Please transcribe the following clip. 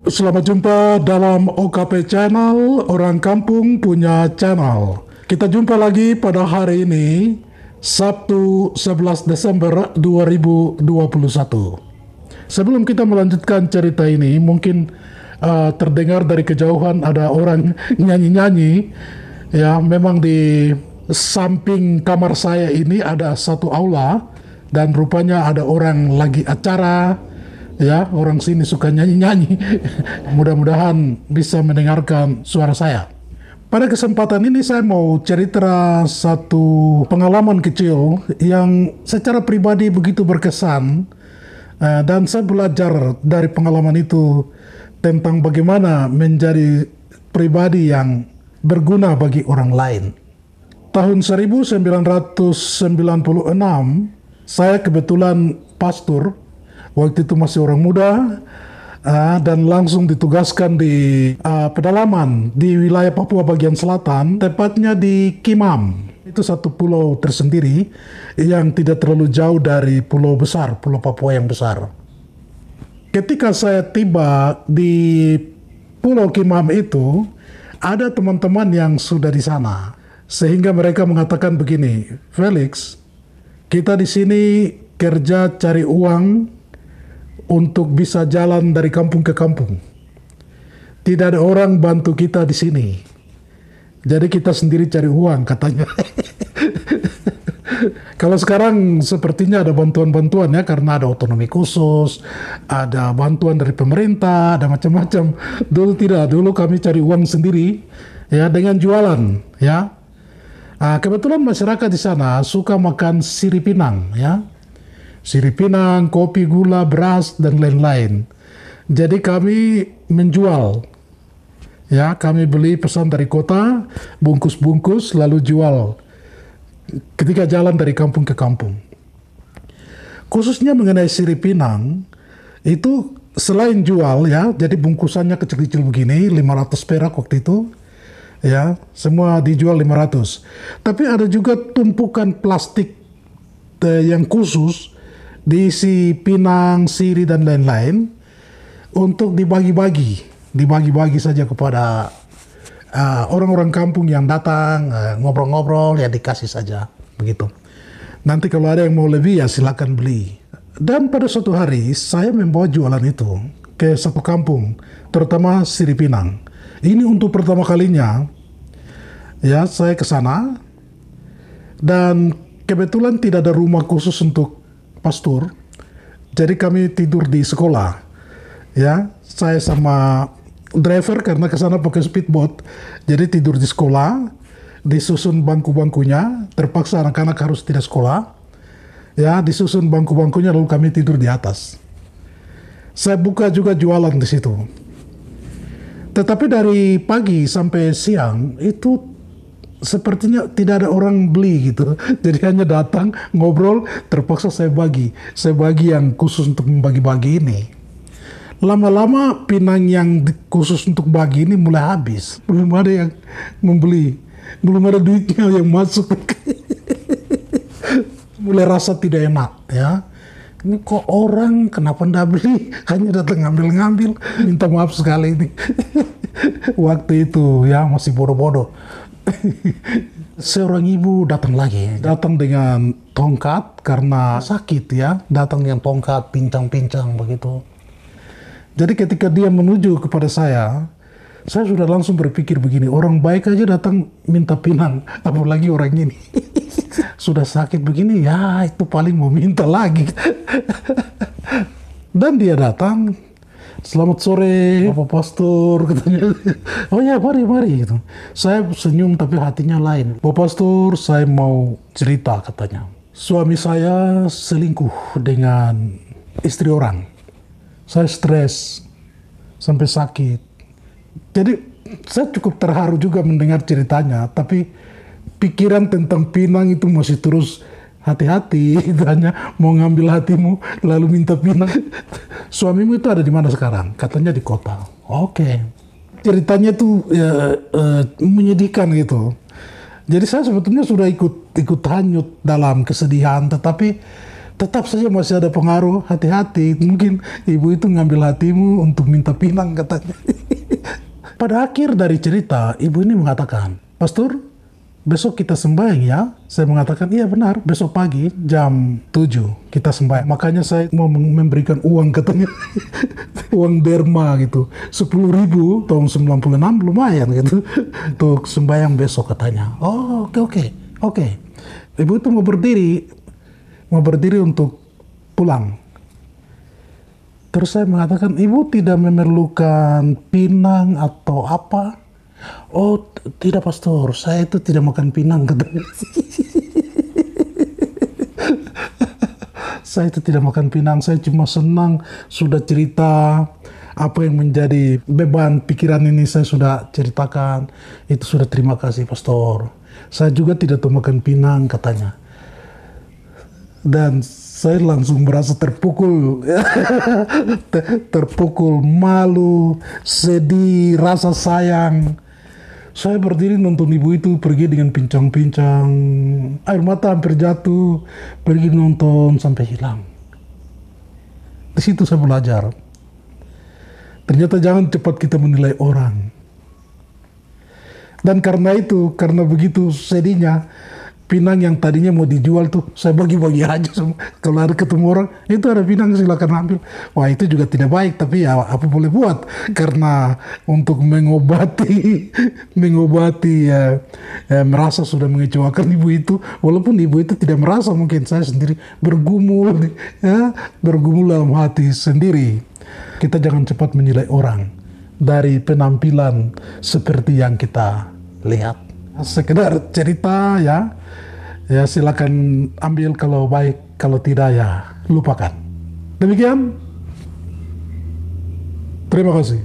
Selamat jumpa dalam OKP Channel, Orang Kampung Punya Channel. Kita jumpa lagi pada hari ini, Sabtu 11 Desember 2021. Sebelum kita melanjutkan cerita ini, mungkin terdengar dari kejauhan ada orang nyanyi-nyanyi. Ya, memang di samping kamar saya ini ada satu aula, dan rupanya ada orang lagi acara. Ya, orang sini suka nyanyi-nyanyi. Mudah-mudahan bisa mendengarkan suara saya. Pada kesempatan ini saya mau cerita satu pengalaman kecil yang secara pribadi begitu berkesan, dan saya belajar dari pengalaman itu tentang bagaimana menjadi pribadi yang berguna bagi orang lain. Tahun 1996, saya kebetulan pastor. Waktu itu masih orang muda, dan langsung ditugaskan di pedalaman di wilayah Papua bagian selatan, tepatnya di Kimam. Itu satu pulau tersendiri yang tidak terlalu jauh dari pulau besar, pulau Papua yang besar. Ketika saya tiba di pulau Kimam itu, ada teman-teman yang sudah di sana. Sehingga mereka mengatakan begini, "Felix, kita di sini kerja cari uang untuk bisa jalan dari kampung ke kampung. Tidak ada orang bantu kita di sini. Jadi kita sendiri cari uang," katanya. Kalau sekarang sepertinya ada bantuan-bantuan ya, karena ada otonomi khusus, ada bantuan dari pemerintah, ada macam-macam. Dulu tidak, dulu kami cari uang sendiri ya dengan jualan ya. Kebetulan masyarakat di sana suka makan sirip pinang ya. Sirip pinang, kopi, gula, beras, dan lain-lain. Jadi kami menjual. Ya, kami beli pesan dari kota, bungkus-bungkus, lalu jual ketika jalan dari kampung ke kampung. Khususnya mengenai sirip pinang, itu selain jual ya, jadi bungkusannya kecil-kecil begini, 500 perak waktu itu. Ya, semua dijual 500. Tapi ada juga tumpukan plastik yang khusus, diisi pinang, siri, dan lain-lain untuk dibagi-bagi saja kepada orang-orang kampung yang datang ngobrol-ngobrol, ya dikasih saja begitu. Nanti kalau ada yang mau lebih ya silakan beli. Dan pada suatu hari saya membawa jualan itu ke satu kampung, terutama sirip pinang. Ini untuk pertama kalinya ya saya ke sana, dan kebetulan tidak ada rumah khusus untuk pastor, jadi kami tidur di sekolah. Ya, saya sama driver karena ke sana pakai speedboat, jadi tidur di sekolah, disusun bangku-bangkunya. Terpaksa anak-anak harus tidak sekolah. Ya, disusun bangku-bangkunya lalu kami tidur di atas. Saya buka juga jualan di situ. Tetapi dari pagi sampai siang itu sepertinya tidak ada orang beli gitu. Jadi hanya datang, ngobrol, terpaksa saya bagi. Saya bagi yang khusus untuk membagi-bagi ini. Lama-lama pinang yang khusus untuk bagi ini mulai habis. Belum ada yang membeli. Belum ada duitnya yang masuk. Mulai rasa tidak enak ya. Ini kok orang kenapa ndak beli? Hanya datang ngambil-ngambil. Minta maaf sekali ini. Waktu itu ya masih bodoh-bodoh. Seorang ibu datang lagi, datang dengan tongkat karena sakit ya, datang dengan tongkat, pincang-pincang begitu. Jadi ketika dia menuju kepada saya sudah langsung berpikir begini, orang baik aja datang minta pinang, apalagi orang ini. Sudah sakit begini, ya itu paling mau minta lagi. Dan dia datang, "Selamat sore, Bapak Pastor," katanya. "Oh ya, mari gitu. Saya senyum tapi hatinya lain. "Bapak Pastor, saya mau cerita," katanya. "Suami saya selingkuh dengan istri orang. Saya stres sampai sakit." Jadi saya cukup terharu juga mendengar ceritanya, tapi pikiran tentang pinang itu masih terus, hati-hati, itu hanya mau ngambil hatimu lalu minta pinang. "Suamimu itu ada di mana sekarang?" "Katanya di kota." "Oke." Ceritanya tuh ya, menyedihkan gitu. Jadi saya sebetulnya sudah ikut hanyut dalam kesedihan, tetapi tetap saja masih ada pengaruh, hati-hati. Mungkin ibu itu ngambil hatimu untuk minta pinang katanya. Pada akhir dari cerita, ibu ini mengatakan, Pastor, besok kita sembahyang ya. Saya mengatakan, iya benar, besok pagi jam 7 kita sembahyang. Makanya saya mau memberikan uang katanya. Uang derma gitu. 10.000 tahun 96 lumayan gitu. Untuk sembahyang besok katanya. Oh oke. Ibu itu mau berdiri untuk pulang. Terus saya mengatakan, ibu tidak memerlukan pinang atau apa? Oh tidak Pastor, saya itu tidak makan pinang katanya. Saya itu tidak makan pinang, saya cuma senang sudah cerita apa yang menjadi beban pikiran ini saya sudah ceritakan. Itu sudah terima kasih Pastor. Saya juga tidak tahu makan pinang katanya. Dan saya langsung merasa terpukul, terpukul, malu, sedih, rasa sayang. Saya berdiri nonton ibu itu pergi dengan pincang-pincang, air mata hampir jatuh, pergi nonton sampai hilang. Di situ saya belajar. Ternyata jangan cepat kita menilai orang. Dan karena itu, karena begitu sedihnya, pinang yang tadinya mau dijual tuh saya bagi-bagi aja semua. Kalau ada ketemu orang itu ada pinang silakan ambil. Wah itu juga tidak baik, tapi ya apa boleh buat, karena untuk mengobati merasa sudah mengecewakan ibu itu, walaupun ibu itu tidak merasa, mungkin saya sendiri bergumul dalam hati sendiri. Kita jangan cepat menilai orang dari penampilan seperti yang kita lihat. Sekedar cerita ya silakan ambil kalau baik, kalau tidak ya lupakan. Demikian, terima kasih.